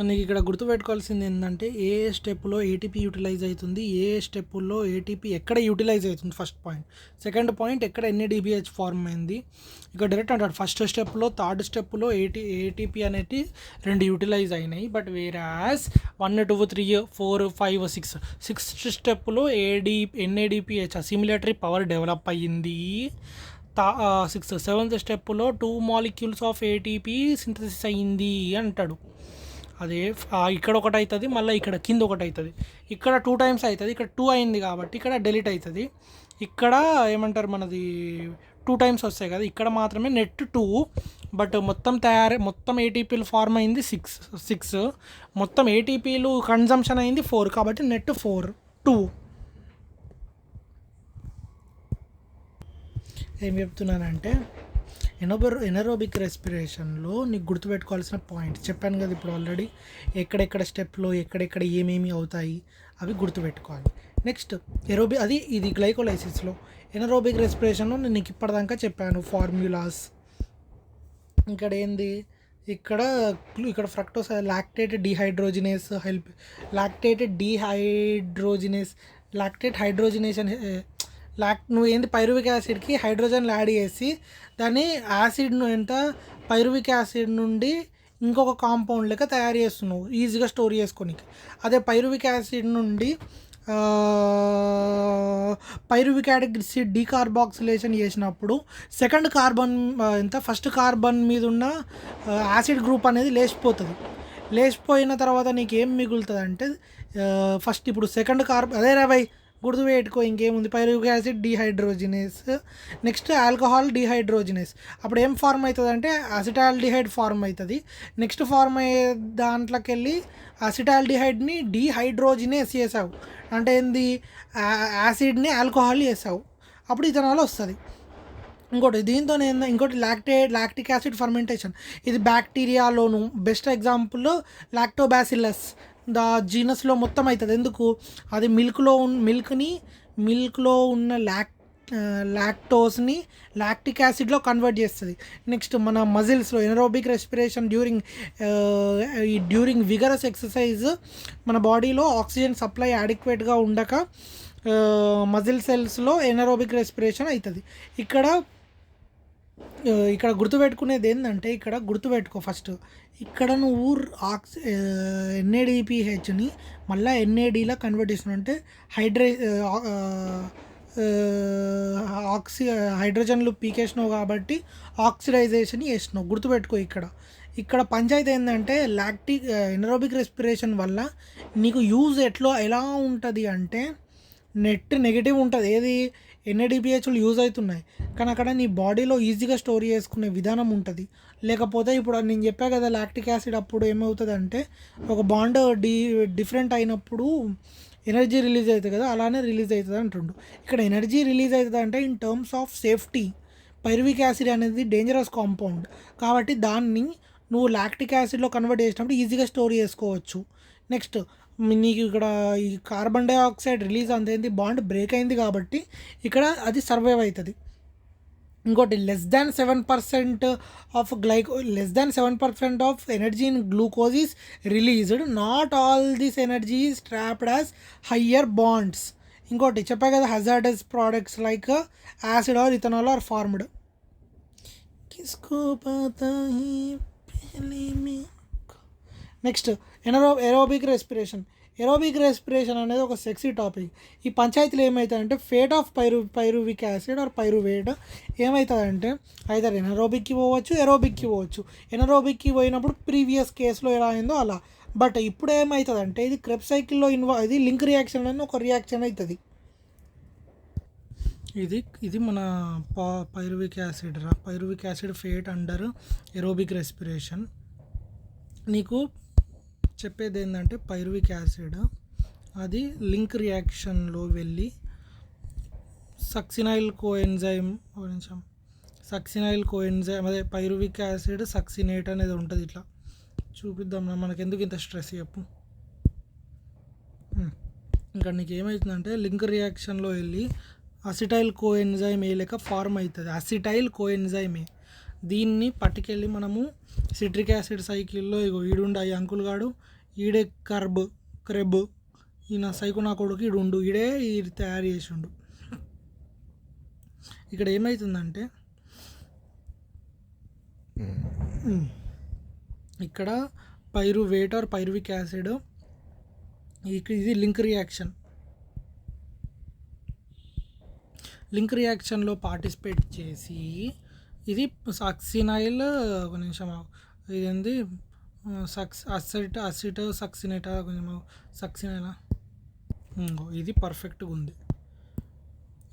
నీకు ఇక్కడ గుర్తుపెట్టుకోవాల్సింది ఏంటంటే ఏ స్టెప్లో ఏటీపీ యూటిలైజ్ అవుతుంది, ఏ స్టెప్పుల్లో ఏటీపీ ఎక్కడ యూటిలైజ్ అవుతుంది, ఫస్ట్ పాయింట్. సెకండ్ పాయింట్, ఎక్కడ ఎన్ఏడిబిహెచ్ ఫార్మ్ అయింది. ఇక డైరెక్ట్ అంటాడు ఫస్ట్ స్టెప్లో థర్డ్ స్టెప్లో ఏటీపీ అనేది 2 యూటిలైజ్ అయినాయి. బట్ వేరాస్ 1 2 3 4 5 6 సిక్స్త్ స్టెప్లో ఎన్ఏడిపిహెచ్ అసిమిలేటరీ పవర్ డెవలప్ అయ్యింది. సెవెంత్ స్టెప్లో 2 మాలిక్యూల్స్ ఆఫ్ ఏటీపీ సింథసిస్ అయ్యింది అంటాడు. అదే ఇక్కడ ఒకటి అవుతుంది, మళ్ళీ ఇక్కడ కింద ఒకటి అవుతుంది. ఇక్కడ 2 టైమ్స్ అవుతుంది, ఇక్కడ 2 అయింది కాబట్టి ఇక్కడ డిలీట్ అవుతుంది. ఇక్కడ ఏమంటారు మనది 2 టైమ్స్ వస్తాయి కదా, ఇక్కడ మాత్రమే నెట్ 2. బట్ మొత్తం ఏటీపీలు ఫార్మ్ అయింది 6. మొత్తం ఏటీపీలు కన్జంప్షన్ అయింది 4, కాబట్టి నెట్ 4 2. ఏం చెప్తున్నానంటే ఎనరోబిక్ రెస్పిరేషన్లో నీకు గుర్తుపెట్టుకోవాల్సిన పాయింట్ చెప్పాను కదా ఇప్పుడు ఆల్రెడీ. ఎక్కడెక్కడ స్టెప్లో ఎక్కడెక్కడ ఏమేమి అవుతాయి అవి గుర్తుపెట్టుకోవాలి. నెక్స్ట్ ఇది గ్లైకోలైసిస్లో. ఎనరోబిక్ రెస్పిరేషన్లో నేను నీకు ఇప్పటిదాకా చెప్పాను ఫార్ములాస్. ఇక్కడ ఏంది, ఇక్కడ ఫ్రక్టోస్ లాక్టేట్ హైడ్రోజినేస్ నువ్వు ఏంది పైరువిక్ యాసిడ్కి హైడ్రోజన్ యాడ్ చేసి దాన్ని యాసిడ్ను పైరువిక్ యాసిడ్ నుండి ఇంకొక కాంపౌండ్ లెక్క తయారు చేస్తున్నావు ఈజీగా స్టోర్ చేసుకోనికి. అదే పైరువిక్ యాసిడ్ నుండి పైరువిక్ యాసిడ్ డీకార్బాక్సిలేషన్ చేసినప్పుడు ఫస్ట్ కార్బన్ మీద ఉన్న యాసిడ్ గ్రూప్ అనేది లేచిపోయిన తర్వాత నీకు ఏం మిగులుతుంది అంటే ఫస్ట్ ఇప్పుడు సెకండ్ అదే రాబాయ్ గుర్తుపెట్టుకో, ఇంకేముంది pyruvic acid dehydrogenase, next alcohol dehydrogenase. అప్పుడు ఏం ఫార్మ్ అవుతుంది అంటే అసిటాల్డిహైడ్ ఫార్మ్ అవుతుంది. నెక్స్ట్ ఫార్మ్ అయ్యే దాంట్లోకి వెళ్ళి అసిటాల్డిహైడ్ని డీహైడ్రోజినేస్ చేసావు అంటే ఏంది, యాసిడ్ని ఆల్కహాల్ చేసావు, అప్పుడు ఇథనాల్ వస్తుంది. ఇంకోటి లాక్టిక్ యాసిడ్ ఫర్మెంటేషన్. ఇది బ్యాక్టీరియాలోను బెస్ట్ ఎగ్జాంపుల్ లాక్టోబాసిల్లస్ జీనస్లో మొత్తం అవుతుంది. ఎందుకు, అది మిల్క్లో ఉన్న లాక్టోస్ని లాక్టిక్ యాసిడ్లో కన్వర్ట్ చేస్తుంది. నెక్స్ట్ మన మజిల్స్లో anaerobic respiration during vigorous exercise మన బాడీలో ఆక్సిజన్ సప్లై అడిక్వేట్గా ఉండక మజిల్ సెల్స్లో ఎనరోబిక్ రెస్పిరేషన్ అవుతుంది. ఇక్కడ గుర్తుపెట్టుకునేది ఏంటంటే, ఇక్కడ గుర్తుపెట్టుకో ఫస్ట్, ఇక్కడ నువ్వు ఎన్ఏడిపిహెచ్ని మళ్ళీ ఎన్ఏడిలా కన్వర్ట్ చేస్తున్నావు అంటే హైడ్రోజన్లు పీకేసినావు కాబట్టి ఆక్సిడైజేషన్ చేసినావు. గుర్తుపెట్టుకో ఇక్కడ పంచాయతీ ఏంటంటే ఎనరోబిక్ రెస్పిరేషన్ వల్ల నీకు యూజ్ ఎలా ఉంటుంది అంటే నెట్ నెగిటివ్ ఉంటుంది. ఏది ఎన్ఏడిపిహెచ్లు యూజ్ అవుతున్నాయి కానీ అక్కడ నీ బాడీలో ఈజీగా స్టోర్ చేసుకునే విధానం ఉంటుంది. లేకపోతే ఇప్పుడు నేను చెప్పా కదా లాక్టిక్ యాసిడ్ అప్పుడు ఏమవుతుంది అంటే ఒక బాండ్ డిఫరెంట్ అయినప్పుడు ఎనర్జీ రిలీజ్ అవుతుంది కదా, అలానే రిలీజ్ అవుతుంది అంటుండు. ఇక్కడ ఎనర్జీ రిలీజ్ అవుతుంది అంటే in terms of safety. Pyruvic acid అనేది డేంజరస్ కాంపౌండ్ కాబట్టి దాన్ని నువ్వు లాక్టిక్ యాసిడ్లో కన్వర్ట్ చేసినప్పుడు ఈజీగా స్టోర్ చేసుకోవచ్చు. నెక్స్ట్ నీకు ఇక్కడ ఈ కార్బన్ డైఆక్సైడ్ రిలీజ్ అంతేంది, బాండ్ బ్రేక్ అయింది కాబట్టి ఇక్కడ అది సర్వైవ్ అవుతుంది. ఇంకోటి less than 7% of energy in glucose is released. Not all this energy is trapped as higher bonds. ఇంకోటి చెప్పా కదా hazardous products like acid or ethanol are formed. Next aerobic respiration అనేది ఒక సెక్సీ టాపిక్. ఈ పంచాయతీలు ఏమవుతాయంటే fate of pyruvic acid or pyruvate ఏమవుతుందంటే either ఎనరోబిక్కి పోవచ్చు, ఎరోబిక్కి పోవచ్చు. ఎనరోబిక్కి పోయినప్పుడు ప్రీవియస్ కేసులో ఎలా అయిందో అలా. బట్ ఇప్పుడు ఏమవుతుందంటే ఇది క్రెబ్స్ సైకిల్లో ఇది లింక్ రియాక్షన్ అని ఒక రియాక్షన్ అవుతుంది. ఇది మన pyruvic acid fate under aerobic respiration. నీకు చెప్పేది ఏంటంటే పైరువిక్ యాసిడ్ అది లింక్ రియాక్షన్లో వెళ్ళి సక్సినైల్ కోఎంజైమ్ అదే పైరువిక్ యాసిడ్ సక్సినేట్ అనేది ఉంటుంది. ఇట్లా చూపిద్దాం, మనకి ఎందుకు ఇంత స్ట్రెస్ చెప్పు. ఇంకా నీకు ఏమవుతుందంటే లింక్ రియాక్షన్లో వెళ్ళి అసిటైల్ కోఎంజైమ్ ఏ లెక్క ఫార్మ్ అవుతుంది. అసిటైల్ కోఎంజైమ్ దీన్ని పట్టుకెళ్ళి మనము సిట్రిక్ యాసిడ్ సైకిల్లో ఇగో ఈడుండు ఈ అంకుల్ గాడు, ఈడే క్రెబ్ ఈయన సైకో నా కొడుకు ఈడుండు, ఈడే ఇది తయారు చేసిండు. ఇక్కడ ఏమవుతుందంటే ఇక్కడ పైరువేట్ ఆర్ పైరువిక్ యాసిడ్ ఇది లింక్ రియాక్షన్లో పార్టిసిపేట్ చేసి ఇది సక్సినైల్ ఒక నిమిషం ఇదేంది సక్సినేట కొంచెం సక్సినైలా ఇది పర్ఫెక్ట్గా ఉంది.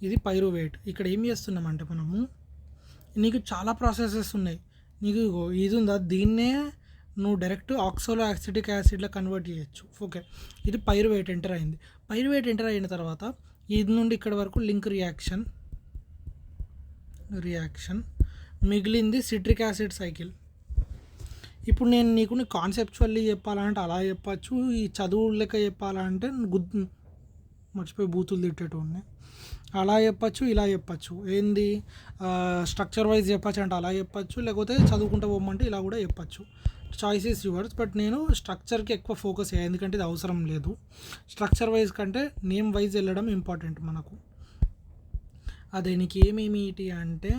ఇది పైరువేట్. ఇక్కడ ఏం చేస్తున్నామంటే మనము నీకు చాలా ప్రాసెసెస్ ఉన్నాయి. నీకు ఇది ఉందా, దీన్నే నువ్వు డైరెక్ట్ ఆక్సోలో యాసిటిక్ యాసిడ్లో కన్వర్ట్ చేయొచ్చు. ఓకే, ఇది పైరువేట్ ఎంటర్ అయింది. పైరువేట్ ఎంటర్ అయిన తర్వాత ఇది నుండి ఇక్కడ వరకు లింక్ రియాక్షన్ మిగిలింది సిట్రిక్ యాసిడ్ సైకిల్. ఇప్పుడు నేను నీకు కాన్సెప్చువల్లీ చెప్పాలంటే అలా చెప్పచ్చు, ఈ చదువు లెక్క చెప్పాలంటే మర్చిపోయి బూతులు తిట్టేటోడిని, అలా చెప్పచ్చు, ఇలా చెప్పచ్చు. ఏంది స్ట్రక్చర్ వైజ్ చెప్పచ్చు అంటే అలా చెప్పచ్చు, లేకపోతే చదువుకుంటూ పోమంటే ఇలా కూడా చెప్పచ్చు. Choice is yours. బట్ నేను స్ట్రక్చర్కి ఎక్కువ ఫోకస్ అయ్యాను, ఎందుకంటే ఇది అవసరం లేదు. స్ట్రక్చర్ వైజ్ కంటే నేమ్ వైజ్ వెళ్ళడం ఇంపార్టెంట్ మనకు. అదే నీకు ఏమేమిటి అంటే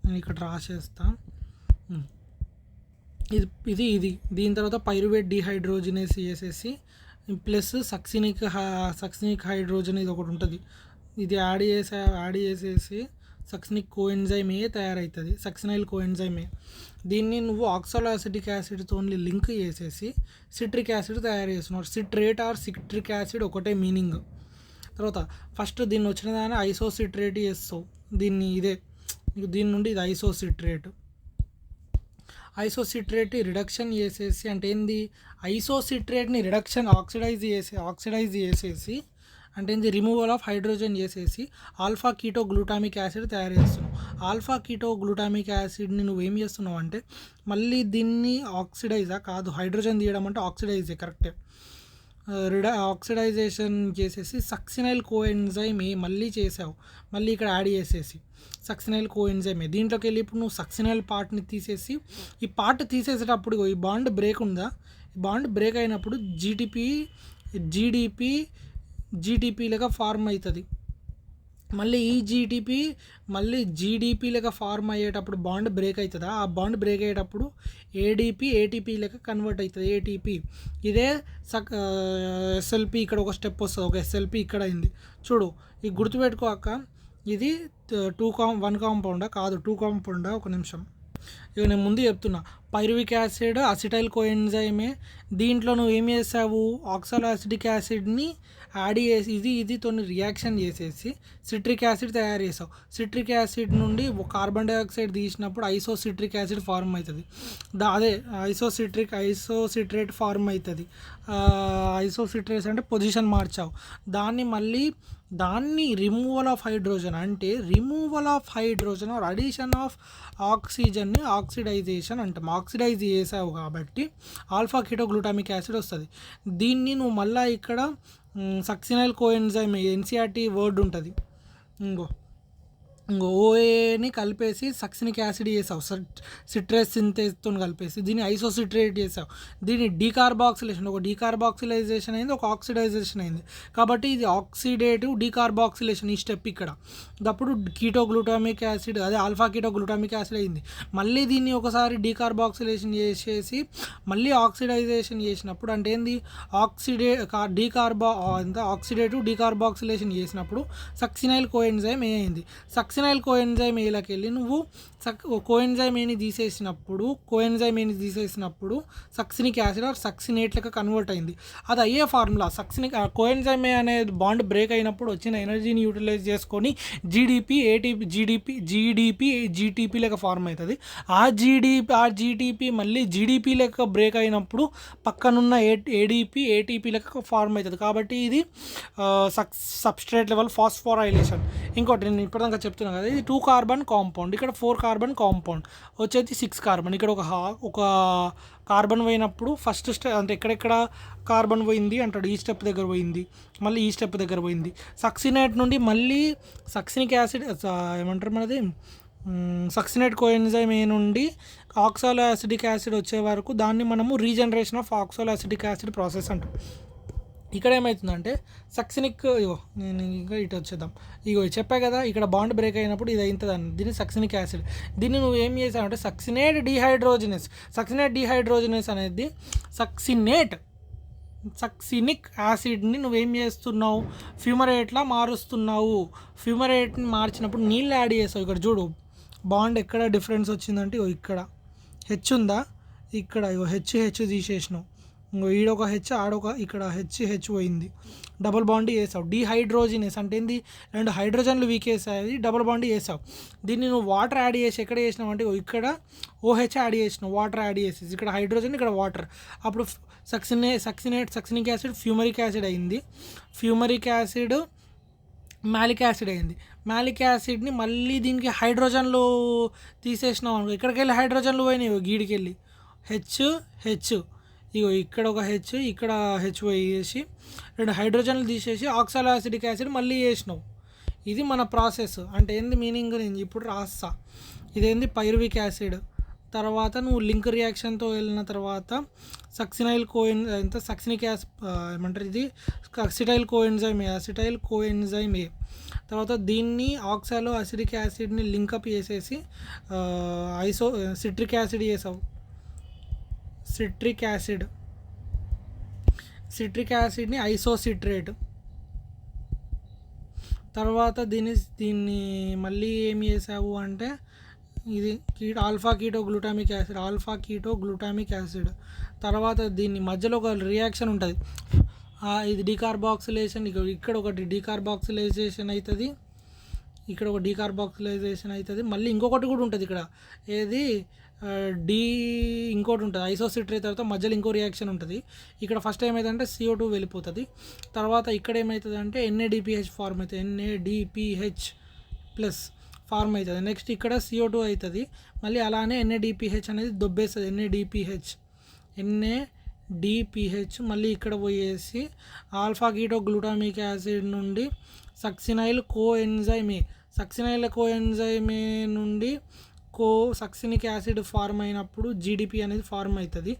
నేను ఇక్కడ రాసేస్తా. ఇది దీని తర్వాత పైరువేట్ డిహైడ్రోజినేస్ వేసేసి ప్లస్ సక్సినిక్ హైడ్రోజన్ ఇది ఒకటి ఉంటుంది, ఇది యాడ్ చేసేసి సక్సినిక్ కోఎంజైమ్ ఏ తయారవుతుంది, సక్సినైల్ కోఎంజైమ్ ఏ. దీన్ని నువ్వు ఆక్సాలోఅసిటిక్ యాసిడ్తో లింక్ చేసేసి సిట్రిక్ యాసిడ్ తయారు చేస్తున్నావు. సిట్రేట్ ఆర్ సిట్రిక్ యాసిడ్ ఒకటే మీనింగ్. తర్వాత ఫస్ట్ దీన్ని వచ్చిన దాన్ని ఐసోసిట్రేట్ చేస్తావు, దీని నుండి ఇది ఐసోసిట్రేట్ రిడక్షన్ చేసేసి అంటే ఏంది, ఐసోసిట్రేట్ని రిడక్షన్ ఆక్సిడైజ్ చేసేసి అంటే ఏంది, రిమూవల్ ఆఫ్ హైడ్రోజన్ చేసేసి ఆల్ఫా కీటో గ్లూటామిక్ యాసిడ్ తయారు చేస్తున్నావు. ఆల్ఫా కీటో గ్లూటామిక్ యాసిడ్ని నువ్వేం చేస్తున్నావు అంటే మళ్ళీ దీన్ని ఆక్సిడైజా కాదు, హైడ్రోజన్ తీయడం అంటే ఆక్సిడైజే కరెక్టే. ఆక్సిడైజేషన్ చేసేసి సక్సినైల్ కోఎంజైమ్ మళ్ళీ చేసావు, మళ్ళీ ఇక్కడ యాడ్ చేసేసి సక్సినైల్ కోఎంజైమ్ దీంట్లోకి వెళ్ళి ఇప్పుడు నువ్వు సక్సినైల్ పార్ట్ని తీసేసి, ఈ పార్ట్ తీసేసేటప్పుడు ఈ బాండ్ బ్రేక్ ఉందా, ఈ బాండ్ బ్రేక్ అయినప్పుడు జీడిపి లాగా ఫార్మ్ అవుతుంది. మళ్ళీ ఈ జీడిపి లాగా ఫార్మ్ అయ్యేటప్పుడు బాండ్ బ్రేక్ అవుతుందా, ఆ బాండ్ బ్రేక్ అయ్యేటప్పుడు ఏటీపీ లాగా కన్వర్ట్ అవుతుంది, ఏటీపీ. ఇదే ఎస్ఎల్పి ఇక్కడ ఒక స్టెప్ వస్తుంది, ఒక ఎస్ఎల్పి ఇక్కడ అయింది చూడు. ఇది గుర్తుపెట్టుకోక, ఇది 1 కాంపౌండా కాదు 2 కాంపౌండా, ఒక నిమిషం. ఇక నేను ముందు చెప్తున్నా, పైరువిక్ యాసిడ్ అసిటైల్ కోఎంజైమే, దీంట్లో నువ్వు ఏం చేసావు, ఆక్సాలోఅసిటిక్ యాసిడ్ని యాడ్ చేసి ఇదితో రియాక్షన్ చేసేసి సిట్రిక్ యాసిడ్ తయారు చేసావు. సిట్రిక్ యాసిడ్ నుండి కార్బన్ డైఆక్సైడ్ తీసినప్పుడు ఐసోసిట్రిక్ యాసిడ్ ఫార్మ్ అవుతుంది, అదే ఐసోసిట్రేట్ ఫార్మ్ అవుతుంది. ఐసోసిట్రేట్స్ అంటే పొజిషన్ మార్చావు, దాన్ని రిమూవల్ ఆఫ్ హైడ్రోజన్ అంటే removal of hydrogen or addition of ఆక్సిజన్ని ఆక్సిడైజేషన్ అంటాం. ఆక్సిడైజ్ చేసావు కాబట్టి ఆల్ఫా కీటో గ్లూటామిక్ యాసిడ్ వస్తుంది. దీన్ని నువ్వు మళ్ళీ ఇక్కడ సక్సినైల్ కోఎంజైమ్ ఎన్సిఆర్టీ వర్డ్ ఉంటుంది, ఇంకో ఓఏని కలిపేసి సక్సినిక్ యాసిడ్ చేసావు, సిట్రస్ సింథేస్తో కలిపేసి దీన్ని ఐసోసిట్రేట్ చేసావు. దీన్ని డీకార్బాక్సిలేషన్, ఒక డీకార్బాక్సిలైజేషన్ అయింది, ఒక ఆక్సిడైజేషన్ అయింది. కాబట్టి ఇది ఆక్సిడేటివ్ డీకార్బాక్సిలేషన్ ఈ స్టెప్ ఇక్కడ. అప్పుడు కీటోగ్లూటామిక్ యాసిడ్ అదే ఆల్ఫా కీటోగ్లూటామిక్ యాసిడ్ అయింది. మళ్ళీ దీన్ని ఒకసారి డీకార్బాక్సిలేషన్ చేసేసి మళ్ళీ ఆక్సిడైజేషన్ చేసినప్పుడు అంటే ఏంది, ఆక్సిడేటివ్ డీకార్బాక్సిలేషన్ చేసినప్పుడు సక్సినైల్ కోఎంజైమ్ అయింది. సక్సినైల్ కోఎంజైమ్ ఏలోకి వెళ్ళి నువ్వు కోఎంజైమ్ ఏని తీసేసినప్పుడు సక్సినిక్ యాసిడ్ ఆర్ సక్సినేట్ లెక్క కన్వర్ట్ అయింది. అది అయ్యే ఫార్ములా. కోఎంజైమ్ ఏ అనే బాండ్ బ్రేక్ అయినప్పుడు వచ్చిన ఎనర్జీని యూటిలైజ్ చేసుకొని జీటీపీ లెక్క ఫార్మ్ అవుతుంది. ఆ జీటీపీ మళ్ళీ జీడిపి లెక్క బ్రేక్ అయినప్పుడు పక్కనున్న ఏటీపీ లెక్క ఫార్మ్ అవుతుంది. కాబట్టి ఇది సబ్స్ట్రేట్ లెవెల్ ఫాస్ఫోరైలేషన్. ఇంకోటి నేను ఇప్పటిదాకా చెప్తున్నా, చేస్తున్నాం కదా, ఇది 2 కార్బన్ కాంపౌండ్, ఇక్కడ 4 కార్బన్ కాంపౌండ్ వచ్చేసి 6 కార్బన్. ఇక్కడ ఒక కార్బన్ పోయినప్పుడు ఫస్ట్ అంటే ఎక్కడెక్కడ కార్బన్ పోయింది అంటాడు, ఈ స్టెప్ దగ్గర పోయింది, మళ్ళీ ఈ స్టెప్ దగ్గర పోయింది. సక్సినేట్ నుండి మళ్ళీ సక్సినిక్ యాసిడ్ ఏమంటారు మనది సక్సినేట్ కోఎన్జైమ్ ఏ నుండి ఆక్సాలో యాసిడిక్ యాసిడ్ వచ్చే వరకు దాన్ని మనము regeneration of oxalo acidic acid process అంటాం. ఇక్కడ ఏమవుతుందంటే సక్సినిక్ నేను ఇంకా ఇటు వచ్చేద్దాం. చెప్పా కదా, ఇక్కడ బాండ్ బ్రేక్ అయినప్పుడు ఇది అవుతుందని, దీన్ని సక్సినిక్ యాసిడ్. దీన్ని నువ్వు ఏం చేసావంటే సక్సినేట్ డిహైడ్రోజినస్ అనేది సక్సినిక్ యాసిడ్ని నువ్వేం చేస్తున్నావు, ఫ్యూమరేట్లా మారుస్తున్నావు. ఫ్యూమరేట్ని మార్చినప్పుడు నీళ్ళు యాడ్ చేస్తావు. ఇక్కడ చూడు బాండ్ ఎక్కడ డిఫరెన్స్ వచ్చిందంటే ఇక్కడ హెచ్ ఉందా, ఇక్కడ హెచ్ తీసేసినావు, ఈడొక హెచ్ ఆడొక ఇక్కడ హెచ్ పోయింది, డబుల్ బాండ్ వేసావు. డిహైడ్రోజినస్ అంటే ఏంది, 2 హైడ్రోజన్లు వీకేసాయి, డబుల్ బాండ్ వేసావు. దీన్ని నువ్వు వాటర్ యాడ్ చేసి ఎక్కడ చేసినావు అంటే ఇక్కడ ఓహెచ్ యాడ్ చేసినావు, వాటర్ యాడ్ చేసేసి ఇక్కడ హైడ్రోజన్ ఇక్కడ వాటర్. అప్పుడు సక్సినిక్ యాసిడ్ ఫ్యూమరిక్ యాసిడ్ అయింది, ఫ్యూమరిక్ యాసిడ్ మ్యాలిక్ యాసిడ్ అయింది. మ్యాలిక్ యాసిడ్ని మళ్ళీ దీనికి హైడ్రోజన్లు తీసేసినావు అనుకో, ఇక్కడికి వెళ్ళి హైడ్రోజన్లు పోయినాయి, గీడికి వెళ్ళి హెచ్ ఇక్కడ ఒక హెచ్ ఇక్కడ హెచ్ వేసి 2 హైడ్రోజన్లు తీసేసి ఆక్సాలో యాసిడిక్ యాసిడ్ మళ్ళీ వేసినావు. ఇది మన ప్రాసెస్. అంటే ఏంది మీనింగ్ నేను ఇప్పుడు రాస్తా. ఇదేంది పైరువిక్ యాసిడ్. తర్వాత నువ్వు లింక్ రియాక్షన్తో వెళ్ళిన తర్వాత సక్సినిక్ యాసిడ్ ఏమంటారు, ఇది అసిటైల్ కోఎన్జైమ్ ఏ. తర్వాత దీన్ని ఆక్సాలో అసిడిక్ యాసిడ్ని లింకప్ చేసేసి సిట్రిక్ యాసిడ్ చేసావు. సిట్రిక్ యాసిడ్ని ఐసోసిట్రేట్. తర్వాత దీన్ని మళ్ళీ ఏం చేసావు అంటే ఇది ఆల్ఫా కీటో గ్లూటామిక్ యాసిడ్. తర్వాత దీన్ని మధ్యలో ఒక రియాక్షన్ ఉంటుంది, ఇది డీకార్బాక్సిలేషన్. ఇక్కడ ఒకటి డీకార్బాక్సిలైజేషన్ అవుతుంది, ఇక్కడ ఒక డీకార్బాక్సిలైజేషన్ అవుతుంది. మళ్ళీ ఇంకొకటి కూడా ఉంటుంది ఇక్కడ, ఏది ఇంకోటి ఉంటుంది ఐసోసిట్రేట్. తర్వాత మధ్యలో ఇంకో రియాక్షన్ ఉంటుంది. ఇక్కడ ఫస్ట్ ఏమవుతుందంటే CO2 వెళ్ళిపోతుంది. తర్వాత ఇక్కడ ఏమవుతుంది అంటే NADPH ఫార్మ్ అవుతుంది, NADPH+ ఫార్మ్ అవుతుంది. నెక్స్ట్ ఇక్కడ CO2 అవుతుంది, మళ్ళీ అలానే NADPH అనేది దొబ్బేస్తుంది, NADPH మళ్ళీ ఇక్కడ పోయేసి ఆల్ఫా కీటో గ్లూటామిక్ యాసిడ్ నుండి సక్సినైల్ కోఎన్జైమ్ ఏ నుండి సక్సినిక్ యాసిడ్ ఫార్మ్ అయినప్పుడు GDP అనేది ఫార్మ్ అవుతుంది.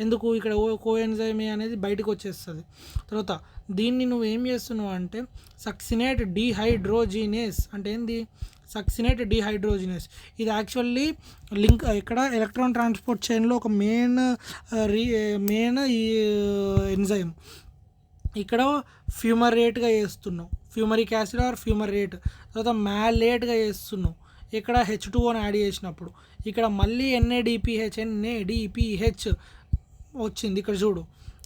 ఎందుకు, ఇక్కడ కోఎన్జైమ్ ఏ అనేది బయటకు వచ్చేస్తుంది. తర్వాత దీన్ని నువ్వు ఏం చేస్తున్నావు అంటే సక్సినేట్ డిహైడ్రోజినేస్. అంటే ఏంది, సక్సినేట్ డిహైడ్రోజినేస్. ఇది యాక్చువల్లీ లింక్ ఇక్కడ ఎలక్ట్రాన్ ట్రాన్స్పోర్ట్ చైన్లో ఒక మెయిన్ ఈ ఎంజైమ్. ఇక్కడ ఫ్యూమరేట్గా చేస్తున్నావు, ఫ్యూమరిక్ యాసిడ్ ఆర్ ఫ్యూమరేట్. తర్వాత మ్యాలేట్గా చేస్తున్నావు ఇక్కడ H2Oని యాడ్ చేసినప్పుడు. ఇక్కడ మళ్ళీ NADPH వచ్చింది. ఇక్కడ చూడు,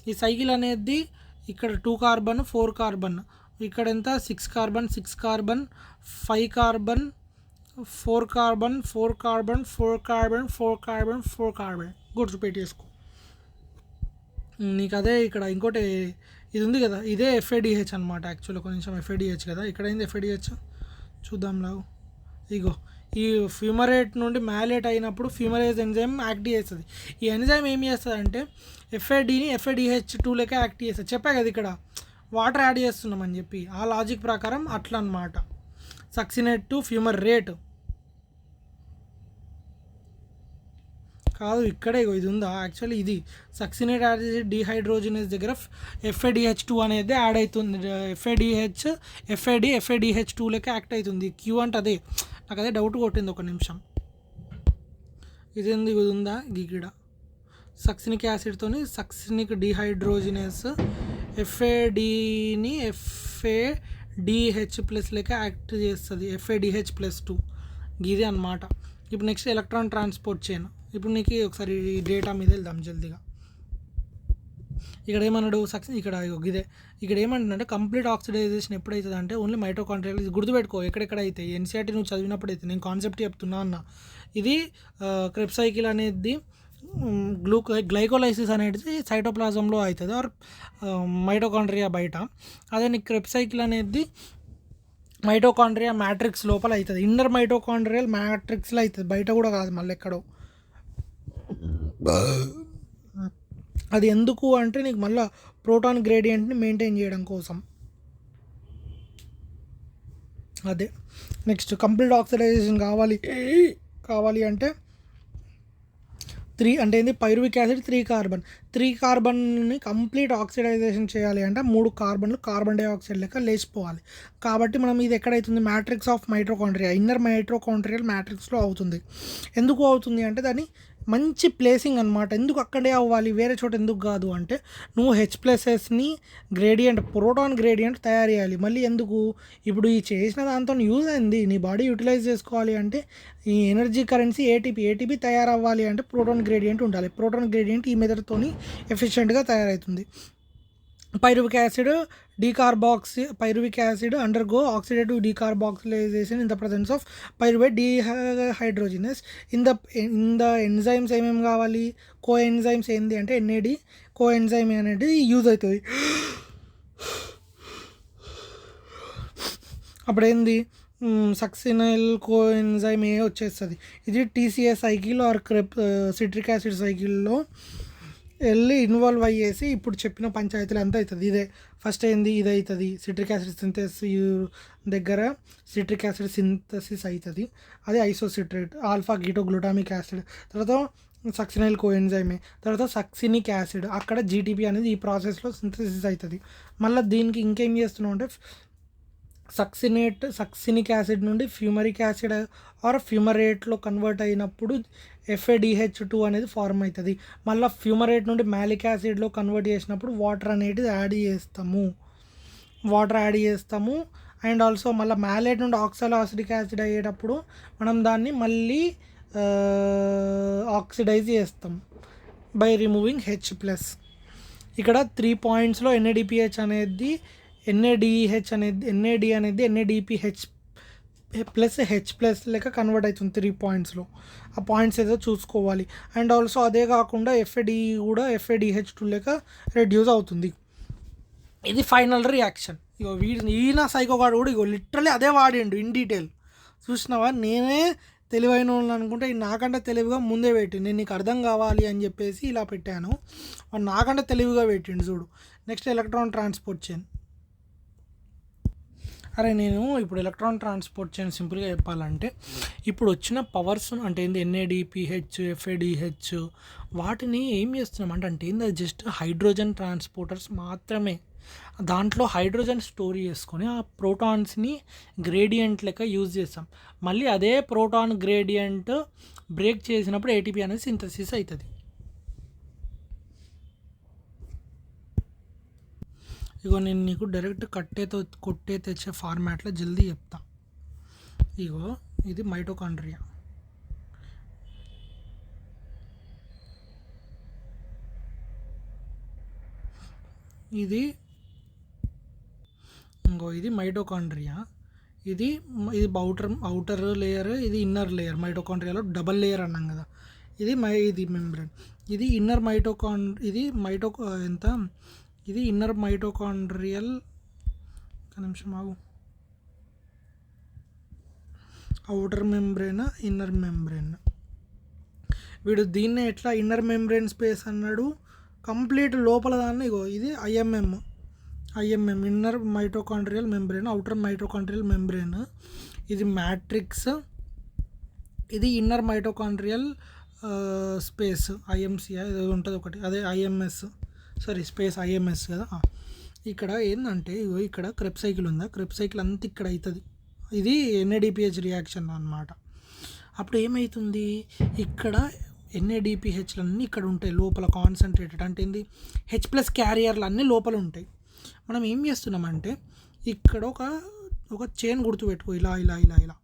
ఈ సైకిల్ అనేది ఇక్కడ 2 కార్బన్ 4 కార్బన్, ఇక్కడ ఎంత 6 కార్బన్ 5 కార్బన్ 4 కార్బన్ గుర్తుపెట్టేసుకో. నీకు అదే ఇక్కడ ఇంకోటి ఇది ఉంది కదా, ఇదే FADH అనమాట. యాక్చువల్గా కొంచెం FADH కదా, ఇక్కడ అయింది FADH చూద్దాం లాగు. ఈ ఫ్యూమరేట్ నుండి మ్యాలేట్ అయినప్పుడు ఫ్యూమరేజ్ ఎంజైమ్ యాక్ట్ చేస్తుంది. ఈ ఎంజైమ్ ఏం చేస్తుంది అంటే FADని FADH2 లెక్క యాక్ట్ చేస్తుంది. చెప్పా కదా ఇక్కడ వాటర్ యాడ్ చేస్తున్నామని చెప్పి, ఆ లాజిక్ ప్రకారం అట్లా అనమాట. సక్సినేట్ టు ఫ్యూమరేట్ కాదు, ఇక్కడే ఇది ఉందా యాక్చువల్లీ. ఇది సక్సినేట్ యాడ్ చేసి డిహైడ్రోజినస్ దగ్గర FADH2 అనేది యాడ్ అవుతుంది. FADH2 లెక్క యాక్ట్ అవుతుంది. క్యూ అంటే అదే, నాకు అదే డౌట్ కొట్టింది ఒక నిమిషం. ఇది ఉందా గిగిడ సక్సినిక్ యాసిడ్తోని సక్సినిక్ డిహైడ్రోజినస్ FADని FADH+ లెక్క యాక్ట్ చేస్తుంది, FADH+2. ఇది అనమాట. ఇప్పుడు నెక్స్ట్ ఎలక్ట్రాన్ ట్రాన్స్పోర్ట్ చైన్. ఇప్పుడు నీకు ఒకసారి ఈ డేటా మీద వెళ్దాం జల్దీగా. ఇక్కడ ఏమన్నాడు ఇక్కడ ఇదే, ఇక్కడ ఏమంటుందంటే కంప్లీట్ ఆక్సిడైజేషన్ ఎప్పుడైతుంది అంటే ఓన్లీ మైటోకాండ్రియల్. ఇది గుర్తుపెట్టుకో, ఎక్కడెక్కడ అయితే NCERT నువ్వు చదివినప్పుడు అయితే, నేను కాన్సెప్ట్ చెప్తున్నా అన్న. ఇది క్రెబ్స్ సైకిల్ అనేది గ్లైకోలైసిస్ అనేది సైటోప్లాజంలో అవుతుంది ఆర్ మైటోకాండ్రియా బయట. అదే నీకు క్రెబ్స్ సైకిల్ అనేది మైటోకాండ్రియా మ్యాట్రిక్స్ లోపల అవుతుంది. ఇన్నర్ మైటోకాండ్రియల్ మ్యాట్రిక్స్లో అవుతుంది, బయట కూడా కాదు మళ్ళీ ఎక్కడో. అది ఎందుకు అంటే నీకు మళ్ళీ ప్రోటాన్ గ్రేడియంట్ని మెయింటైన్ చేయడం కోసం. అదే నెక్స్ట్ కంప్లీట్ ఆక్సిడైజేషన్ కావాలి అంటే 3 అంటే ఏంది, పైరువిక్ యాసిడ్ 3 కార్బన్ని కంప్లీట్ ఆక్సిడైజేషన్ చేయాలి అంటే 3 కార్బన్లు కార్బన్ డైఆక్సైడ్ లెక్క లేచిపోవాలి. కాబట్టి మనం ఇది ఎక్కడైతుంది, matrix of mitochondria, inner mitochondrial మ్యాట్రిక్స్లో అవుతుంది. ఎందుకు అవుతుంది అంటే దాని మంచి ప్లేసింగ్ అనమాట. ఎందుకు అక్కడే అవ్వాలి, వేరే చోట ఎందుకు కాదు అంటే నువ్వు H+Sని గ్రేడియంట్, ప్రోటాన్ గ్రేడియంట్ తయారు చేయాలి. మళ్ళీ ఎందుకు, ఇప్పుడు ఈ చేసిన దాంతో యూజ్ అయింది, నీ బాడీ యూటిలైజ్ చేసుకోవాలి అంటే ఈ ఎనర్జీ కరెన్సీ ఏటీపీ తయారవ్వాలి అంటే ప్రోటాన్ గ్రేడియంట్ ఉండాలి. ప్రోటాన్ గ్రేడియంట్ ఈ మెథడ్తోని ఎఫిషియెంట్గా తయారవుతుంది. Pyruvic acid undergo oxidative decarboxylation in the presence of pyruvate dehydrogenase in the enzymes. ఏమేమి కావాలి, కో ఎంజైమ్స్ ఏంది అంటే NAD కో ఎంజైమ్ అనేది యూజ్ అవుతుంది. అప్పుడు ఏంది, సక్సినైల్ కో ఎంజైమ్ వచ్చేస్తుంది. ఇది TCA cycle or citric acid సైకిల్లో వెళ్ళి ఇన్వాల్వ్ అయ్యేసి ఇప్పుడు చెప్పిన పంచాయతీలు అంతా అవుతుంది. ఇదే ఫస్ట్ ఏంది, ఇది అవుతుంది సిట్రిక్ యాసిడ్ దగ్గర సిట్రిక్ యాసిడ్ సింథసిస్ అవుతుంది, అది ఐసోసిట్రేట్ ఆల్ఫా గ్లూటామిక్ యాసిడ్. తర్వాత సక్సినైల్ కోఎంజైమే, తర్వాత సక్సినిక్ యాసిడ్, అక్కడ GTP అనేది ఈ ప్రాసెస్లో సింథసిస్ అవుతుంది. మళ్ళీ దీనికి ఇంకేం చేస్తున్నాం అంటే సక్సినిక్ యాసిడ్ నుండి ఫ్యూమరిక్ యాసిడ్ ఆర్ ఫ్యూమరేట్లో కన్వర్ట్ అయినప్పుడు FADH2 అనేది ఫార్మ్ అవుతుంది. మళ్ళీ ఫ్యూమరేట్ నుండి మ్యాలిక్ యాసిడ్లో కన్వర్ట్ చేసినప్పుడు వాటర్ అనేది యాడ్ చేస్తాము. అండ్ ఆల్సో మళ్ళీ మ్యాలేట్ నుండి ఆక్సాలోసిటిక్ యాసిడ్ అయ్యేటప్పుడు మనం దాన్ని మళ్ళీ ఆక్సిడైజ్ చేస్తాం బై రిమూవింగ్ H+. ఇక్కడ 3 పాయింట్స్లో NADPH అనేది NADH అనేది NADPH ప్లస్ H+ లెక్క కన్వర్ట్ అవుతుంది 3 పాయింట్స్లో. ఆ పాయింట్స్ ఏదో చూసుకోవాలి. అండ్ ఆల్సో అదే కాకుండా FAD కూడా FADH2 లెక్క రెడ్యూస్ అవుతుంది. ఇది ఫైనల్ రియాక్షన్. ఇగో ఈయన సైకోగాడు కూడా ఇగో లిటరలీ అదే వాడిండు ఇన్ డీటెయిల్. చూసినావా, నేనే తెలివైన వాళ్ళు అనుకుంటే నాకంటే తెలివిగా ముందే పెట్టిండు. నేను నీకు అర్థం కావాలి అని చెప్పేసి ఇలా పెట్టాను, నాకంటే తెలివిగా పెట్టిండు చూడు. Next electron transport chain. అరే నేను ఇప్పుడు ఎలక్ట్రాన్ ట్రాన్స్పోర్ట్ చైన్ సింపుల్గా చెప్పాలంటే ఇప్పుడు వచ్చిన పవర్స్ అంటే ఏంది NADPH FADH వాటిని ఏం చేస్తున్నాం అంటే ఏంది, అది జస్ట్ హైడ్రోజన్ ట్రాన్స్పోర్టర్స్ మాత్రమే. దాంట్లో హైడ్రోజన్ స్టోర్ చేసుకొని ఆ ప్రోటాన్స్ని గ్రేడియంట్ లెక్క యూజ్ చేస్తాం. మళ్ళీ అదే ప్రోటాన్ గ్రేడియంట్ బ్రేక్ చేసినప్పుడు ATP అనేది సింథసిస్ అవుతుంది. ఇగో నేను నీకు డైరెక్ట్ కొట్టే తెచ్చే ఫార్మాట్లో జల్దీ చెప్తా. ఇగో ఇది మైటోకాండ్రియా, ఇది మైటోకాండ్రియా, ఇది అవుటర్ లేయర్, ఇది ఇన్నర్ లేయర్. మైటోకాండ్రియాలో డబల్ లేయర్ అన్నాం కదా, ఇది మెంబ్రేన్. ఇది ఇన్నర్ ఇది ఇన్నర్ మైటోకాండ్రియల్. నిమిషం ఆగు, అవుటర్ మెంబ్రేన్ ఇన్నర్ మెంబ్రేన్. వీడు దీన్నే ఎట్లా ఇన్నర్ మెంబ్రేన్ స్పేస్ అన్నాడు, కంప్లీట్ లోపల దాన్ని. ఇగో ఇది IMM inner mitochondrial membrane, outer mitochondrial membrane. ఇది మ్యాట్రిక్స్, ఇది ఇన్నర్ మైటోకాండ్రియల్ స్పేస్ IMC ఇది ఉంటుంది ఒకటి, అదే స్పేస్ IMS కదా. ఇక్కడ ఏంటంటే ఇక్కడ క్రెబ్స్ సైకిల్ ఉందా, క్రెబ్స్ సైకిల్ అంతా ఇక్కడ అవుతుంది. ఇది NADPH రియాక్షన్ అన్నమాట. అప్పుడు ఏమవుతుంది, ఇక్కడ NADPHలన్నీ ఇక్కడ ఉంటాయి లోపల కాన్సన్ట్రేటెడ్. అంటే ఏంది, H+ క్యారియర్లు అన్నీ లోపల ఉంటాయి. మనం ఏం చేస్తున్నామంటే ఇక్కడ ఒక చైన్ గుర్తుపెట్టుకో, ఇలా ఇలా ఇలా ఇలా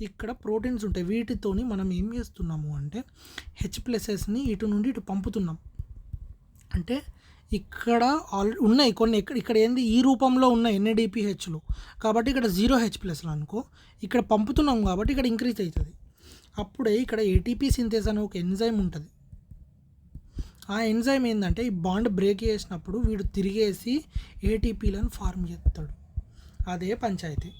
ఇక్కడ ప్రోటీన్స్ ఉంటాయి. వీటితోని మనం ఏం చేస్తున్నాము అంటే H+Sని ఇటు నుండి ఇటు పంపుతున్నాం. అంటే ఇక్కడ ఆల్రెడీ ఉన్నాయి కొన్ని, ఇక్కడ ఏంది ఈ రూపంలో ఉన్న NADPHలు, కాబట్టి ఇక్కడ 0 H+ అనుకో, ఇక్కడ పంపుతున్నాం కాబట్టి ఇక్కడ ఇంక్రీజ్ అవుతుంది. అప్పుడే ఇక్కడ ATP సింథేస్ అనే ఒక ఎంజైమ్ ఉంటుంది. ఆ ఎంజైమ్ ఏంటంటే ఈ బాండ్ బ్రేక్ చేసినప్పుడు వీడు తిరిగేసి ATPలను ఫార్మ్ చేస్తాడు. అదే పంచాయతీ.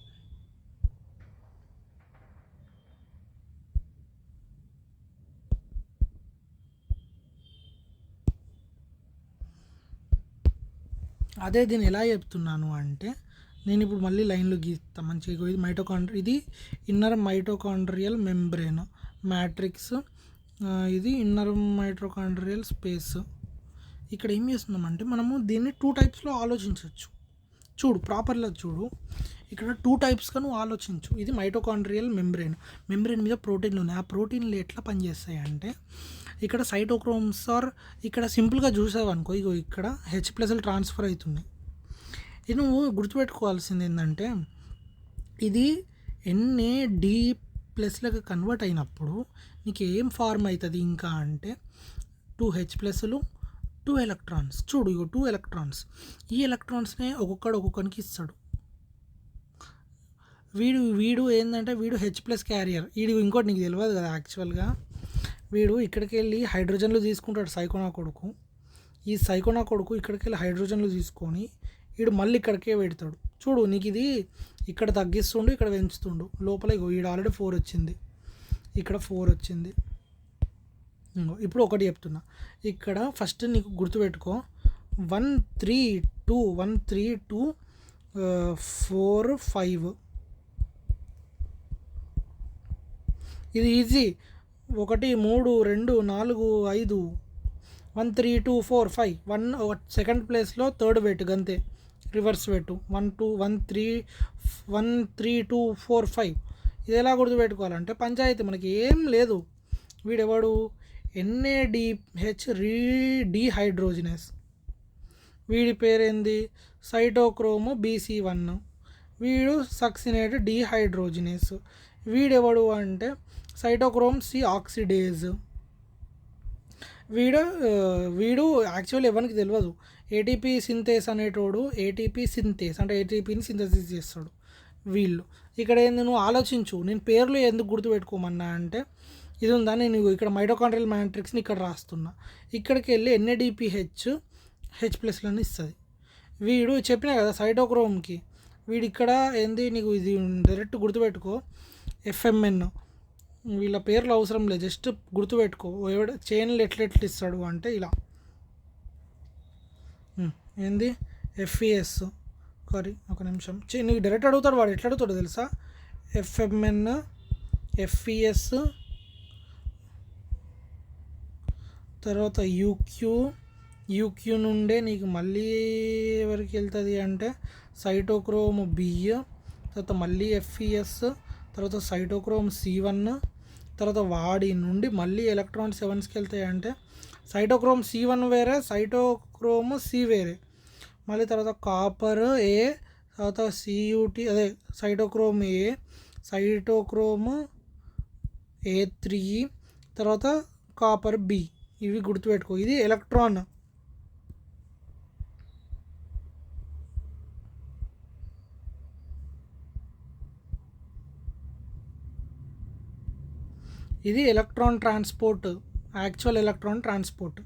అదే దీన్ని ఎలా చెప్తున్నాను అంటే, నేను ఇప్పుడు మళ్ళీ లైన్లో గీస్తా మంచిగా. ఇది ఇది ఇన్నర్ మైటోకాండ్రియల్ మెంబ్రేన్ మ్యాట్రిక్స్, ఇది ఇన్నర్ మైటోకాండ్రియల్ స్పేస్. ఇక్కడ ఏం చేస్తున్నామంటే మనము దీన్ని 2 టైప్స్లో ఆలోచించవచ్చు. చూడు ప్రాపర్గా చూడు, ఇక్కడ 2 టైప్స్గా నువ్వు ఆలోచించు. ఇది మైటోకాండ్రియల్ మెంబ్రెయిన్ మీద ప్రోటీన్లు ఉన్నాయి. ఆ ప్రోటీన్లు ఎట్లా పనిచేస్తాయి అంటే, ఇక్కడ సైటోక్రోమ్స్ ఆర్ ఇక్కడ సింపుల్గా చూసావు అనుకో, ఇగో ఇక్కడ H+ ట్రాన్స్ఫర్ అవుతున్నాయి. ఇది నువ్వు గుర్తుపెట్టుకోవాల్సింది ఏంటంటే, ఇది NAD+ కన్వర్ట్ అయినప్పుడు నీకు ఏం ఫార్మ్ అవుతుంది ఇంకా అంటే 2 H+, 2 ఎలక్ట్రాన్స్. చూడు ఇగో 2 ఎలక్ట్రాన్స్. ఈ ఎలక్ట్రాన్స్నే ఒక్కొక్కరికి ఇస్తాడు. వీడు ఏంటంటే వీడు H+ క్యారియర్. వీడు ఇంకోటి నీకు తెలియదు కదా యాక్చువల్గా. వీడు ఇక్కడికి వెళ్ళి హైడ్రోజన్లు తీసుకుంటాడు సైకోనా కొడుకు. ఈ సైకోనా కొడుకు ఇక్కడికి వెళ్ళి హైడ్రోజన్లు తీసుకొని వీడు మళ్ళీ ఇక్కడికే పెడతాడు. చూడు నీకు ఇది ఇక్కడ తగ్గిస్తుండు, ఇక్కడ పెంచుతుండు. లోపల ఇగో వీడు ఆల్రెడీ 4 వచ్చింది, ఇక్కడ 4 వచ్చింది. ఇప్పుడు ఒకటి చెప్తున్నా, ఇక్కడ ఫస్ట్ నీకు గుర్తుపెట్టుకో 1 3 2 4 5. ఇది ఈజీ. 1 3 2 4 5 1 3 2 4 5. 1 సెకండ్ ప్లేస్లో థర్డ్ వెయిట్ గంతే, రివర్స్ వెయిట్ 1 2 1 3 2 4 5. ఇది ఎలా గుర్తుపెట్టుకోవాలంటే పంచాయతీ మనకి ఏం లేదు. వీడెవడు NADH డీహైడ్రోజినేస్. వీడి పేరేంది సైటోక్రోమ్ BC1. వీడు సక్సినేట్ డీహైడ్రోజినేస్. వీడెవడు అంటే సైటోక్రోమ్ C ఆక్సిడేజ్. వీడు యాక్చువల్ ఎవరికి తెలియదు. ATP సింథేస్ అనేటోడు ATP సింథేస్ అంటే ATPని సింథసిస్ చేస్తాడు. వీళ్ళు ఇక్కడ ఏంది నువ్వు ఆలోచించు. నేను పేర్లు ఎందుకు గుర్తుపెట్టుకోమన్నా అంటే, ఇది ఉందా, నేను ఇక్కడ మైటోకాండ్రియల్ మ్యాట్రిక్స్ని ఇక్కడ రాస్తున్నా. ఇక్కడికి వెళ్ళి NADPH H+లను ఇస్తుంది. వీడు చెప్పినా కదా సైటోక్రోమ్కి, వీడు ఇక్కడ ఏంది నీకు ఇది డైరెక్ట్ గుర్తుపెట్టుకో FMN. వీళ్ళ పేర్లు అవసరం లేదు, జస్ట్ గుర్తుపెట్టుకో. చైన్లు ఎట్లా ఇస్తాడు అంటే ఇలా ఏంది FES. ఒక నిమిషం, నీకు డైరెక్ట్ అడుగుతాడు వాడు. ఎట్లా అడుగుతాడు తెలుసా, FMN FES తర్వాత UQ నుండే నీకు మళ్ళీ ఎవరికి వెళ్తుంది అంటే సైటోక్రోమ్ B, తర్వాత మళ్ళీ FES, తర్వాత సైటోక్రోమ్ C1, తర్వాత వాడి నుండి మళ్ళీ ఎలక్ట్రాన్ 7కి వెళ్తాయి అంటే సైటోక్రోమ్ C1 వేరే, సైటోక్రోమ్ C వేరే. మళ్ళీ తర్వాత కాపర్ A, తర్వాత CUT అదే సైటోక్రోమ్ A, సైటోక్రోమ్ A3, తర్వాత కాపర్ B. ఇవి గుర్తుపెట్టుకో. ఇది ఎలక్ట్రాన్. ఇది electron transport, actual electron transport.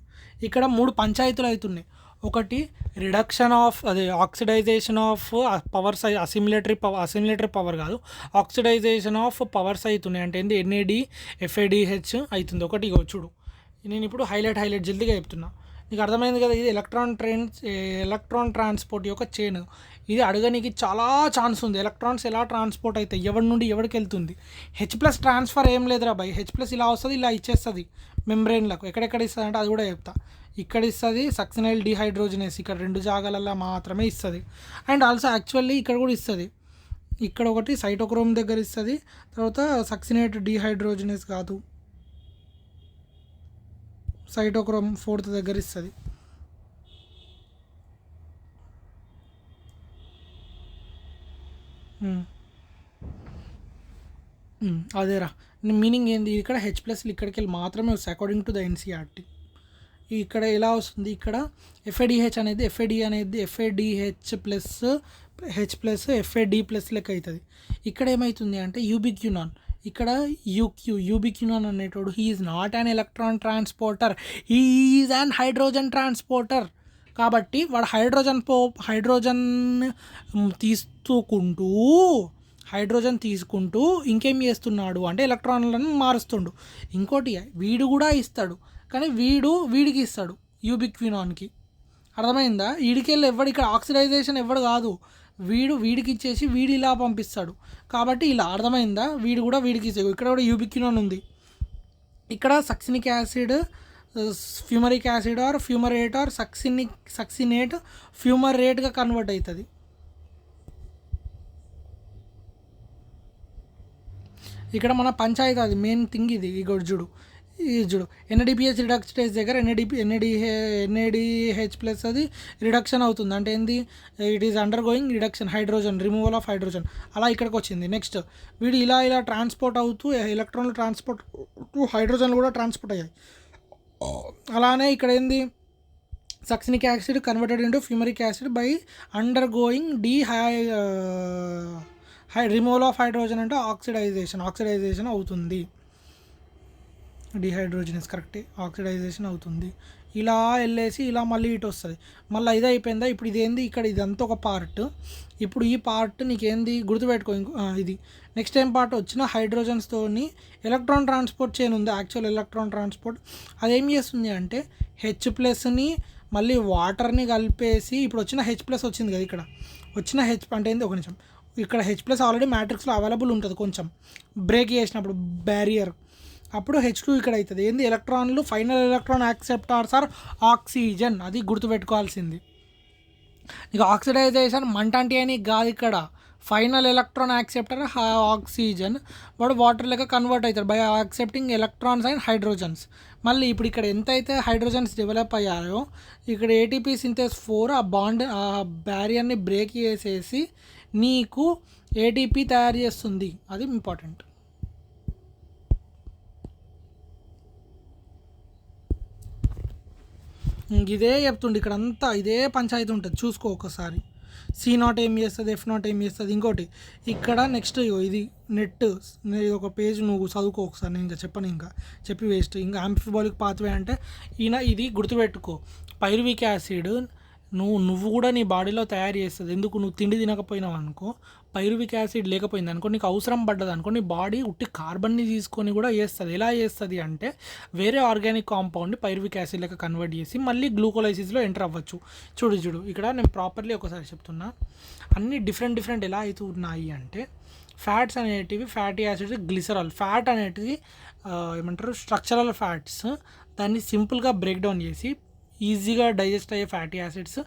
ఇక్కడ 3 పంచాయతీలు అవుతున్నాయి. ఒకటి reduction of oxidisation of powers, assimilatory power కాదు, ఆక్సిడైజేషన్ ఆఫ్ పవర్స్ అవుతున్నాయి. అంటే ఏంటి NAD FADH అవుతుంది. ఒకటి ఇగో చూడు, నేను ఇప్పుడు హైలైట్ జల్దీగా చెప్తున్నా, నీకు అర్థమైంది కదా. ఇది ఎలక్ట్రాన్ ట్రాన్స్పోర్ట్ యొక్క చైన్. ఇది అడగడానికి చాలా ఛాన్స్ ఉంది. ఎలక్ట్రాన్స్ ఎలా ట్రాన్స్పోర్ట్ అవుతాయి, ఎవరి నుండి ఎవరికి వెళ్తుంది. H+ ట్రాన్స్ఫర్ ఏం లేదురా బై. H+ ఇలా వస్తుంది, ఇలా ఇచ్చేస్తుంది మెంబ్రెయిన్లకు. ఎక్కడెక్కడ ఇస్తుంది అంటే అది కూడా చెప్తా. ఇక్కడ ఇస్తుంది సక్సినైల్ డీహైడ్రోజినేస్, ఇక్కడ 2 జాగాలలో మాత్రమే ఇస్తుంది. అండ్ ఆల్సో యాక్చువల్లీ ఇక్కడ కూడా ఇస్తుంది. ఇక్కడ ఒకటి సైటోక్రోమ్ దగ్గర ఇస్తుంది, తర్వాత సక్సినేట్ డీహైడ్రోజినేస్ కాదు, సైటోక్రోమ్ 4th దగ్గర ఇస్తుంది. అదేరా మీనింగ్ ఏంది, ఇక్కడ H+ ఇక్కడికి వెళ్ళి మాత్రమే వస్తాయి అకార్డింగ్ టు ద NCERT. ఇక్కడ ఎలా వస్తుంది, ఇక్కడ FADH అనేది FADH ప్లస్ H+ FAD+ లెక్క అవుతుంది. ఇక్కడ ఏమవుతుంది అంటే యూబిక్యూనాన్, ఇక్కడ యూబిక్యూనాన్ అనేటోడు he is not an electron transporter, he is an hydrogen transporter. కాబట్టి వాడు హైడ్రోజన్ తీసుకుంటూ ఇంకేం చేస్తున్నాడు అంటే ఎలక్ట్రాన్లను మారుస్తుండు. ఇంకోటి వీడు కూడా ఇస్తాడు, కానీ వీడికి ఇస్తాడు యూబిక్వినాన్కి. అర్థమైందా? వీడికెళ్ళి ఎవడు ఇక్కడ ఆక్సిడైజేషన్ ఎవడు కాదు, వీడికి ఇచ్చేసి వీడు ఇలా పంపిస్తాడు. కాబట్టి ఇలా అర్థమైందా? వీడు కూడా వీడికి ఇచ్చే, ఇక్కడ కూడా యూబిక్వినోన్ ఉంది, ఇక్కడ succinic acid fumaric acid or fumarate or succinate ఫ్యూమరేట్గా కన్వర్ట్ అవుతుంది. ఇక్కడ మన పంచాయతీ అది మెయిన్ థింగ్ ఇది. చూడు ఎన్ఏడిపిహెచ్ రిడక్టేజ్ దగ్గర ఎన్ఏడిహెచ్ ప్లస్ అది రిడక్షన్ అవుతుంది. అంటే ఏంది, it is undergoing reduction, hydrogen removal of hydrogen. అలా ఇక్కడికి వచ్చింది. నెక్స్ట్ వీడు ఇలా ట్రాన్స్పోర్ట్ అవుతూ ఎలక్ట్రాన్లు ట్రాన్స్పోర్ట్ హైడ్రోజన్లు కూడా ట్రాన్స్పోర్ట్ అయ్యాయి. అలానే ఇక్కడ ఏంది, succinic acid converted into fumaric acid by under going removal of hydrogen అంటే ఆక్సిడైజేషన్ అవుతుంది. డిహైడ్రోజనస్ కరెక్టే, ఆక్సిడైజేషన్ అవుతుంది. ఇలా వెళ్ళేసి ఇలా మళ్ళీ ఇటు వస్తుంది. మళ్ళీ ఇది అయిపోయిందా? ఇప్పుడు ఇదేంది, ఇక్కడ ఇదంతా ఒక పార్ట్. ఇప్పుడు ఈ పార్ట్ నీకేంది గుర్తుపెట్టుకో. ఇది నెక్స్ట్ టైం పార్ట్ వచ్చిన హైడ్రోజన్స్తోని ఎలక్ట్రాన్ ట్రాన్స్పోర్ట్ చైన్ ఉంది. యాక్చువల్ ఎలక్ట్రాన్ ట్రాన్స్పోర్ట్ అదేం చేస్తుంది అంటే హెచ్ ప్లస్ని మళ్ళీ వాటర్ని కలిపేసి, ఇప్పుడు వచ్చిన హెచ్ ప్లస్ వచ్చింది కదా, ఇక్కడ వచ్చిన హెచ్ అంటే ఏంది, ఒక నిమిషం, ఇక్కడ హెచ్ ప్లస్ ఆల్రెడీ మ్యాట్రిక్స్లో అవైలబుల్ ఉంటుంది. కొంచెం బ్రేక్ చేసినప్పుడు బ్యారియర్, అప్పుడు H2 ఇక్కడ అవుతుంది. ఏంది, ఎలక్ట్రాన్లు final electron acceptors are oxygen. అది గుర్తుపెట్టుకోవాల్సింది. ఇక ఆక్సిడైజేషన్ మంటంటి అని కాదు, ఇక్కడ ఫైనల్ ఎలక్ట్రాన్ యాక్సెప్టర్ ఆక్సిజన్, వాడు వాటర్ లెక్క కన్వర్ట్ అవుతాడు by accepting electrons and hydrogens. మళ్ళీ ఇప్పుడు ఇక్కడ ఎంతైతే హైడ్రోజన్స్ డెవలప్ అయ్యాయో ఇక్కడ ఏటీపీ సింథేస్ 4 ఆ బాండ్ ఆ బ్యారియర్ని బ్రేక్ చేసేసి నీకు ఏటీపీ తయారు చేస్తుంది. అది ఇంపార్టెంట్. ఇదే చెప్తుండే, ఇక్కడ అంతా ఇదే పంచాయతీ ఉంటుంది, చూసుకో ఒకసారి. C0 ఏం చేస్తుంది, F0 ఏం చేస్తుంది. ఇంకోటి ఇక్కడ నెక్స్ట్ ఇది నెట్, ఇది ఒక పేజ్ నువ్వు చదువుకో ఒకసారి, నేను ఇంకా చెప్పను, ఇంకా చెప్పి వేస్ట్. ఇంకా యాంఫిబాలిక్ పాత్వే అంటే ఇది గుర్తుపెట్టుకో. పైరువిక్ యాసిడ్ నువ్వు కూడా నీ బాడీలో తయారు చేస్తుంది. ఎందుకు, నువ్వు తిండి తినకపోయినావు అనుకో, పైరువిక్ యాసిడ్ లేకపోయింది అనుకో, నీకు అవసరం పడ్డది అనుకో, నీ బాడీ ఉట్టి కార్బన్ని తీసుకొని కూడా చేస్తుంది. ఎలా చేస్తుంది అంటే వేరే ఆర్గానిక్ కాంపౌండ్ని పైరువిక్ యాసిడ్ లెక్క కన్వర్ట్ చేసి మళ్ళీ గ్లూకోలైసిస్లో ఎంటర్ అవ్వచ్చు. చూడు ఇక్కడ నేను ప్రాపర్లీ ఒకసారి చెప్తున్నా. అన్నీ డిఫరెంట్ ఎలా అవుతున్నాయి అంటే, ఫ్యాట్స్ అనేటివి ఫ్యాటీ యాసిడ్స్, గ్లిసరాల్. ఫ్యాట్ అనేటివి ఏమంటారు, స్ట్రక్చరల్ ఫ్యాట్స్. దాన్ని సింపుల్గా బ్రేక్ డౌన్ చేసి ఈజీగా డైజెస్ట్ అయ్యే ఫ్యాటీ యాసిడ్స్.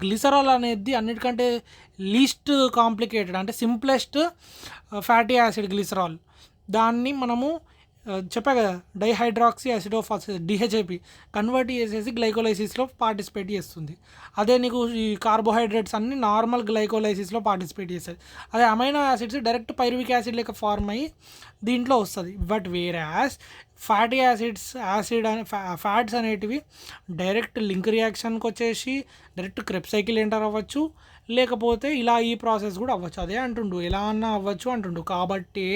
గ్లిసరాల్ అనేది అన్నిటికంటే లీస్ట్ కాంప్లికేటెడ్, అంటే సింప్లెస్ట్ ఫ్యాటీ యాసిడ్ గ్లిసరాల్. దాన్ని మనము చెప్పా కదా, డైహైడ్రాక్సీ యాసిడోఫాస్ఫేట్ DHAP కన్వర్ట్ చేసేసి గ్లైకోలైసిస్లో పార్టిసిపేట్ చేస్తుంది. అదే నీకు ఈ కార్బోహైడ్రేట్స్ అన్ని నార్మల్ గ్లైకోలైసిస్లో పార్టిసిపేట్ చేస్తుంది. అదే amino acids direct pyruvic acid లెక్క ఫార్మ్ అయ్యి దీంట్లో వస్తుంది. బట్ వేరాస్ ఫ్యాటీ ఫ్యాట్స్ అనేటివి డైరెక్ట్ లింక్ రియాక్షన్కి వచ్చేసి డైరెక్ట్ క్రెబ్ సైకిల్ ఎంటర్ అవ్వచ్చు, లేకపోతే ఇలా ఈ ప్రాసెస్ కూడా అవ్వచ్చు. అదే అంటుండు, ఎలా అన్నా అవ్వచ్చు అంటుండు. కాబట్టి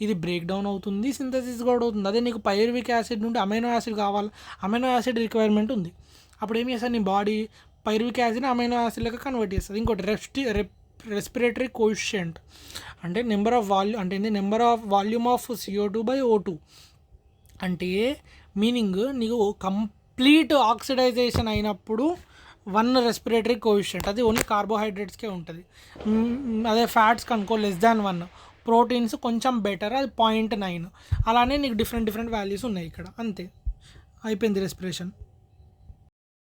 ఇది బ్రేక్ డౌన్ అవుతుంది, సింథసిస్ కూడా అవుతుంది. అదే నీకు పైరువిక్ యాసిడ్ నుండి అమైనో యాసిడ్ కావాలి, అమైనో యాసిడ్ రిక్వైర్మెంట్ ఉంది, అప్పుడు ఏం చేస్తుంది, నీ బాడీ పైరువిక్ యాసిడ్ని అమైనో యాసిడ్ లెక్క కన్వర్ట్ చేస్తుంది. ఇంకోటి రెస్పిరేటరీ కోఎఫిషియంట్ అంటే number of volume of CO2/O2 అంటే మీనింగ్, నీకు కంప్లీట్ ఆక్సిడైజేషన్ అయినప్పుడు 1 రెస్పిరేటరీ కోఎఫిషియంట్, అది ఓన్లీ కార్బోహైడ్రేట్స్కే ఉంటుంది. అదే ఫ్యాట్స్ కనుకో <1, ప్రోటీన్స్ కొంచెం బెటర్, అది 0.9. అలానే నీకు డిఫరెంట్ వాల్యూస్ ఉన్నాయి ఇక్కడ. అంతే, అయిపోయింది రెస్పిరేషన్.